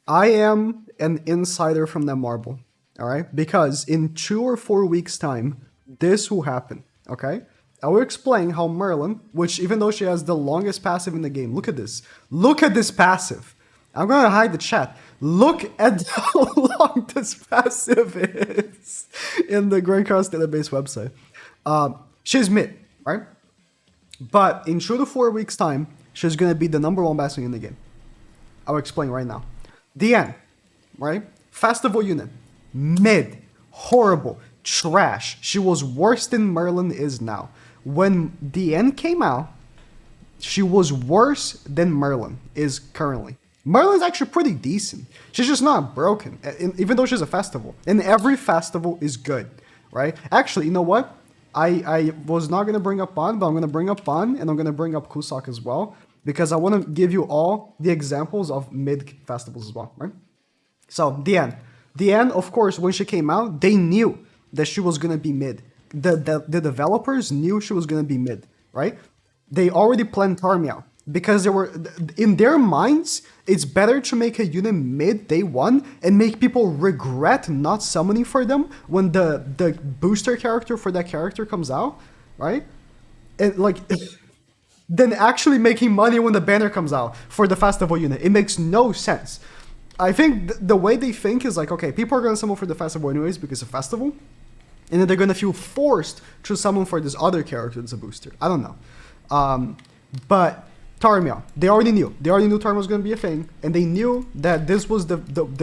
I am an insider from that marble, all right? Because in 2 or 4 weeks' time, this will happen, okay? I will explain how Merlin, which even though she has the longest passive in the game, look at this. Look at this passive. I'm gonna hide the chat. Look at how long this passive is in the Grand Cross database website. She's mid, right? But in 2 to 4 weeks' time, she's gonna be the #1 passive in the game. I'll explain right now. DN, right? Festival unit, mid, horrible, trash. She was worse than Merlin is now. When DN came out, she was worse than Merlin is currently. Merlin's actually pretty decent. She's just not broken, even though she's a festival. And every festival is good, right? Actually, you know what? I was not going to bring up Bond, but I'm going to bring up Bond, and I'm going to bring up Kusak as well, because I want to give you all the examples of mid festivals as well, right? So, Diane, of course, when she came out, they knew that she was going to be mid. The developers knew she was going to be mid, right? They already planned Tarmia because they were, in their minds, it's better to make a unit mid day one and make people regret not summoning for them when the booster character for that character comes out, right? And like, than actually making money when the banner comes out for the festival unit. It makes no sense. I think the way they think is like, okay, people are going to summon for the festival anyways because it's a festival. And then they're going to feel forced to summon for this other character that's a booster. I don't know. But Tarmia, they already knew. They already knew Tarmia was going to be a thing. And they knew that this was the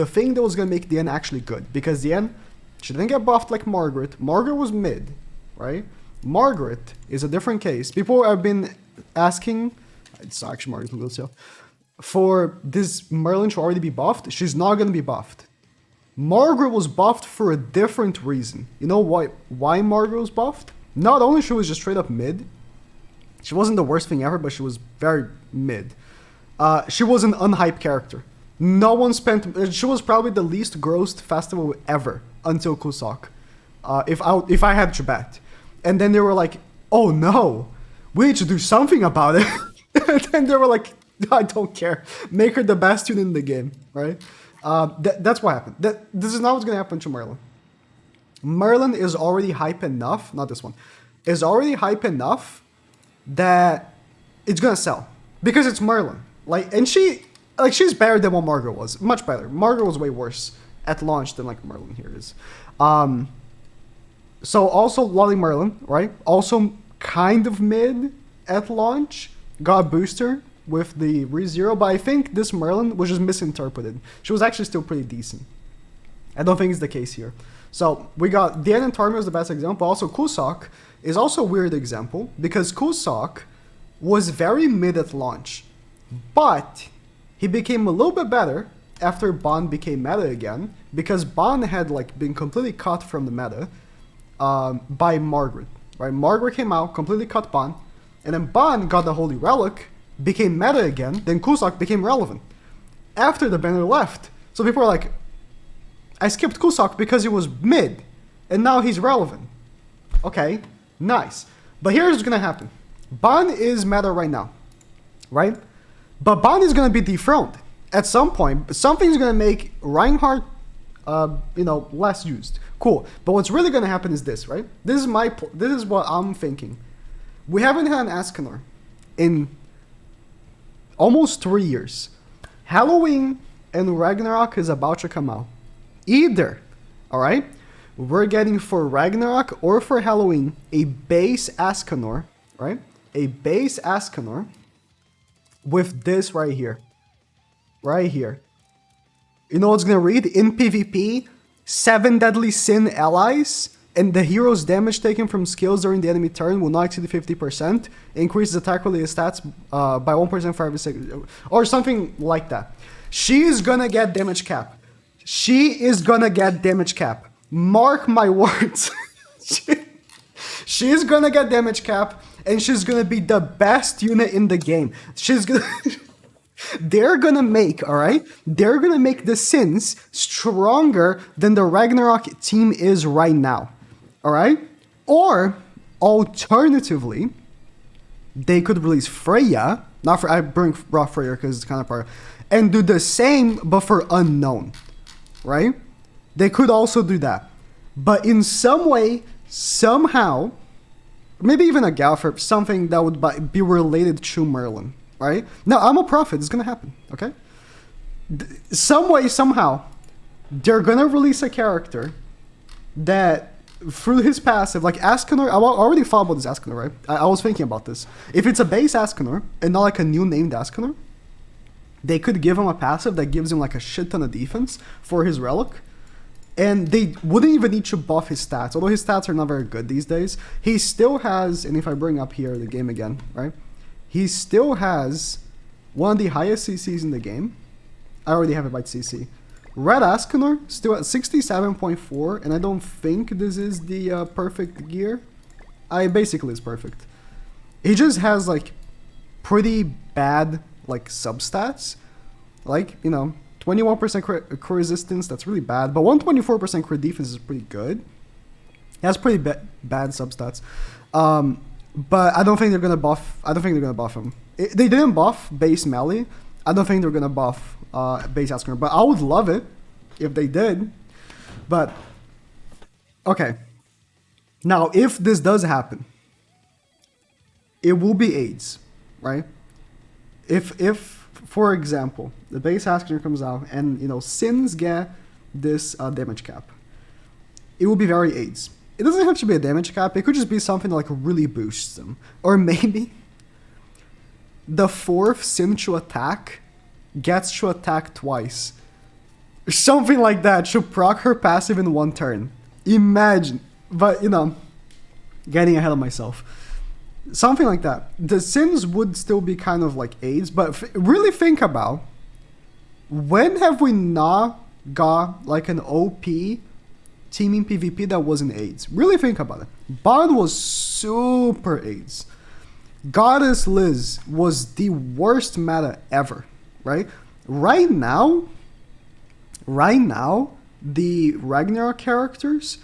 thing that was going to make Diane actually good. Because Diane, she didn't get buffed like Margaret. Margaret was mid, right? Margaret is a different case. People have been asking, it's actually Margaret Lucio, for this Merlin to already be buffed. She's not going to be buffed. Margaret was buffed for a different reason. You know why Margaret was buffed? Not only she was just straight up mid, she wasn't the worst thing ever, but she was very mid. She was an unhyped character. No one spent. She was probably the least grossed festival ever until Kusak. If I had to bet, and then they were like, "Oh no, we need to do something about it." And then they were like, "I don't care. Make her the best unit in the game, right?" That's what happened. This is not what's gonna happen to Merlin. Merlin is already hype enough. Not this one. Is already hype enough that it's gonna sell because it's Merlin. She's better than what Margaret was. Much better. Margaret was way worse at launch than like Merlin here is. So also Lolly Merlin, right? Also kind of mid at launch. Got a booster with the ReZero, but I think this Merlin was just misinterpreted. She was actually still pretty decent. I don't think it's the case here. So we got Diane and Tarmia as the best example. Also Kusak is also a weird example because Kusak was very mid at launch, but he became a little bit better after Bond became meta again because Bond had like been completely cut from the meta by Margaret. Right, Margaret came out, completely cut Bond, and then Bond got the Holy Relic, became meta again. Then Kusak became relevant after the banner left. So people are like, I skipped Kusak because he was mid, and now he's relevant. Okay, nice. But here's what's gonna happen. Bond is meta right now, right? But Bond is gonna be dethroned at some point. Something's gonna make Reinhardt, less used. Cool. But what's really gonna happen is this, right? This is what I'm thinking. We haven't had an Escanor in almost 3 years. Halloween and Ragnarok is about to come out. Either, all right, we're getting for Ragnarok or for Halloween a base Escanor, right? A base Escanor with this right here. Right here. You know what's going to read? In PvP, 7 Deadly Sin allies and the hero's damage taken from skills during the enemy turn will not exceed 50%. Increases attack related stats by 1% for every second. Or something like that. She is going to get damage cap. She is gonna get damage cap. Mark my words. She's gonna get damage cap, and she's gonna be the best unit in the game. She's gonna. They're gonna make, all right? They're gonna make the Sins stronger than the Ragnarok team is right now, all right? Or alternatively, they could release Freya. I bring raw Freya because it's kind of part. and do the same but for unknown, right? They could also do that. But in some way, somehow, maybe even a Galfer, something that would be related to Merlin, right? Now, I'm a prophet. It's going to happen, okay? Some way, somehow, they're going to release a character that, through his passive, like Ascanor, I already thought about this Ascanor, right? I was thinking about this. If it's a base Ascanor, and not like a new named Ascanor, they could give him a passive that gives him like a shit ton of defense for his relic. And they wouldn't even need to buff his stats. Although his stats are not very good these days, he still has, and if I bring up here the game again, right? He still has one of the highest CCs in the game. I already have it by CC. Red Ascanor still at 67.4, and I don't think this is the perfect gear. Basically it's perfect. He just has like pretty bad like substats, like, you know, 21% crit resistance, that's really bad, but 124% crit defense is pretty good. He has pretty bad substats. But I don't think they're gonna buff. I don't think they're gonna buff him. They didn't buff base melee. I don't think they're gonna buff base Ascanor, but I would love it if they did. But okay, now if this does happen, it will be AIDS, right? If for example the base Ascanor comes out and, you know, Sins get this damage cap, it will be very AIDS. It doesn't have to be a damage cap. It could just be something that like really boosts them, or maybe the 4th Sin to attack gets to attack twice. Something like that should proc her passive in one turn. Imagine. But, you know, getting ahead of myself. Something like that. The Sins would still be kind of like AIDS, but really think about, when have we not got like an OP teaming PvP that wasn't AIDS? Really think about it. Bard was super AIDS. Goddess Liz was the worst meta ever, right? Right now, the Ragnarok characters,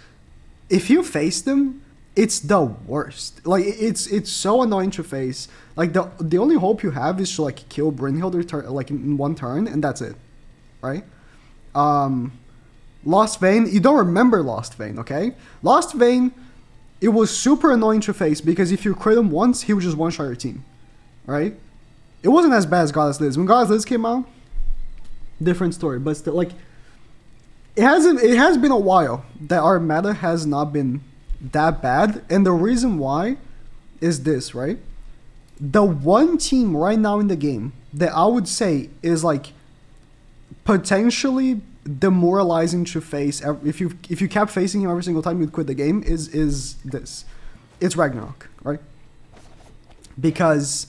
if you face them, it's the worst. Like, it's so annoying to face. Like, the only hope you have is to like kill Brynhilde like in one turn, and that's it, right? Lost Vein, you don't remember Lost Vein, okay? Lost Vein, it was super annoying to face because if you crit him once, he would just one-shot your team, right? It wasn't as bad as Goddess Liz. When Goddess Liz came out, different story, but still, like, it has been a while that our meta has not been that bad, and the reason why is this, right? The one team right now in the game that I would say is like potentially demoralizing to face if you kept facing him every single time you'd quit the game is this. It's Ragnarok, right? Because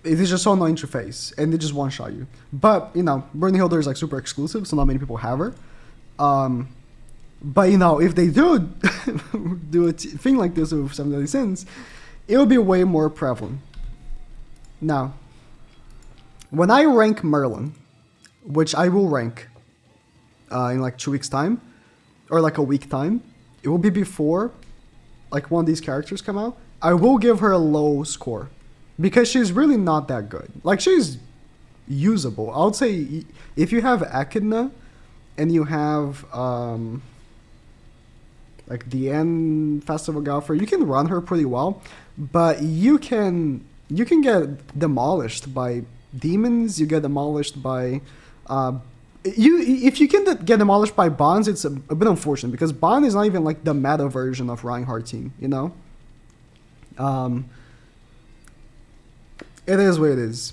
it is just so annoying to face, and they just one-shot you. But, you know, Brynhilde is like super exclusive, so not many people have her. But, you know, if they do do a thing like this with 7 Deadly Sins, it will be way more prevalent. Now, when I rank Merlin, which I will rank in like 2 weeks' time, or like a week time, it will be before like one of these characters come out. I will give her a low score because she's really not that good. Like, she's usable. I would say if you have Echidna and you have like the End Festival Galfer, you can run her pretty well, but you can get demolished by demons. You get demolished by if you can get demolished by Bonds, it's a bit unfortunate because Bond is not even like the meta version of Reinhardt team, you know. It is what it is.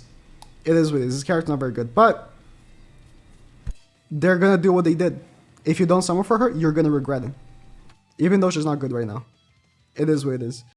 It is what it is. This character's not very good, but they're gonna do what they did. If you don't summon for her, you're gonna regret it. Even though she's not good right now. It is what it is.